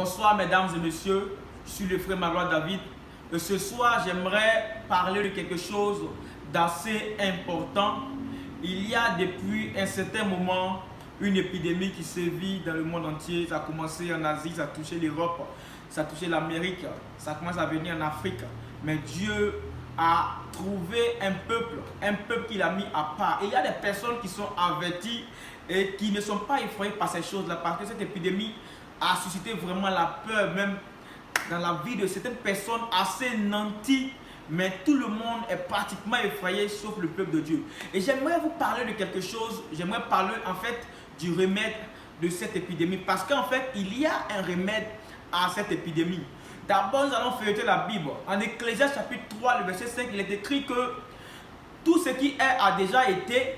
Bonsoir mesdames et messieurs, je suis le frère Magloire David. Et ce soir, j'aimerais parler de quelque chose d'assez important. Il y a depuis un certain moment une épidémie qui sévit dans le monde entier. Ça a commencé en Asie, ça a touché l'Europe, ça a touché l'Amérique, ça commence à venir en Afrique. Mais Dieu a trouvé un peuple qu'il a mis à part. Et il y a des personnes qui sont averties et qui ne sont pas effrayées par ces choses-là, parce que cette épidémie a suscité vraiment la peur, même dans la vie de certaines personnes assez nanties, mais tout le monde est pratiquement effrayé sauf le peuple de Dieu. Et j'aimerais vous parler de quelque chose, j'aimerais parler en fait du remède de cette épidémie, parce qu'en fait il y a un remède à cette épidémie. D'abord nous allons feuilleter la Bible. En Ecclésiaste chapitre 3, le verset 5, il est écrit que tout ce qui est a déjà été,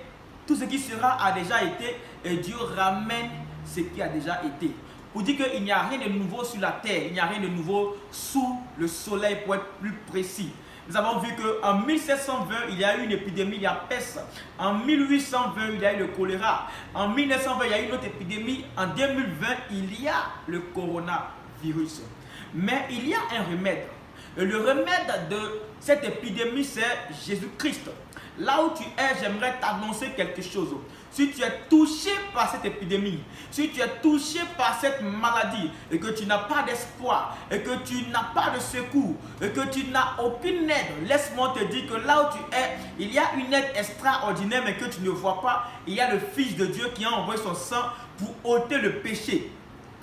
tout ce qui sera a déjà été, et Dieu ramène ce qui a déjà été. Pour dire qu'il n'y a rien de nouveau sur la terre, il n'y a rien de nouveau sous le soleil, pour être plus précis. Nous avons vu qu'en 1720, il y a eu une épidémie, il y a peste. En 1820, il y a eu le choléra. En 1920, il y a eu une autre épidémie. En 2020, il y a le coronavirus. Mais il y a un remède. Et le remède de cette épidémie, c'est Jésus-Christ. Là où tu es, j'aimerais t'annoncer quelque chose. Si tu es touché par cette épidémie, si tu es touché par cette maladie et que tu n'as pas d'espoir et que tu n'as pas de secours et que tu n'as aucune aide, laisse-moi te dire que là où tu es, il y a une aide extraordinaire mais que tu ne vois pas. Il y a le Fils de Dieu qui a envoyé son sang pour ôter le péché,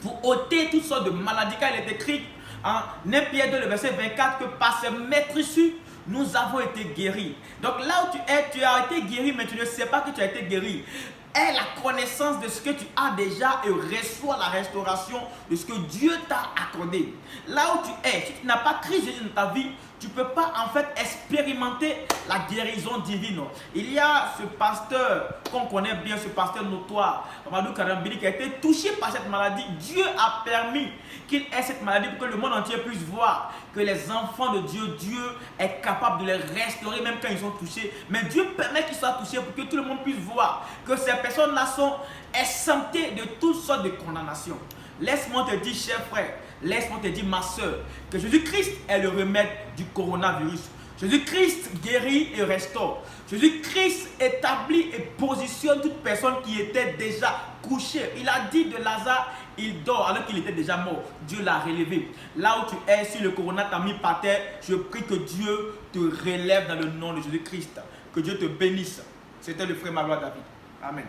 pour ôter toutes sortes de maladies. Car il est écrit en 1 Pierre 2, le verset 24, que par ses maîtrisses, nous avons été guéris. Donc là où tu es, tu as été guéri, mais tu ne sais pas que tu as été guéri. Aie la connaissance de ce que tu as déjà et reçois la restauration de ce que Dieu t'a accordé. Là où tu es, si tu n'as pas Christ Jésus dans ta vie, tu ne peux pas en fait expérimenter la guérison divine. Il y a ce pasteur qu'on connaît bien, ce pasteur notoire, Amadou Karambili, qui a été touché par cette maladie. Dieu a permis qu'il ait cette maladie pour que le monde entier puisse voir que les enfants de Dieu, Dieu est capable de les restaurer même quand ils sont touchés. Mais Dieu permet qu'ils soient touchés pour que tout le monde puisse voir que ces personnes-là sont exemptées de toutes sortes de condamnations. Laisse-moi te dire, cher frère, laisse-moi te dire, ma soeur, que Jésus-Christ est le remède du coronavirus. Jésus-Christ guérit et restaure. Jésus-Christ établit et positionne toute personne qui était déjà couchée. Il a dit de Lazare, il dort alors qu'il était déjà mort. Dieu l'a relevé. Là où tu es, si le corona t'a mis par terre, je prie que Dieu te relève dans le nom de Jésus-Christ. Que Dieu te bénisse. C'était le frère Magloire David. Amen.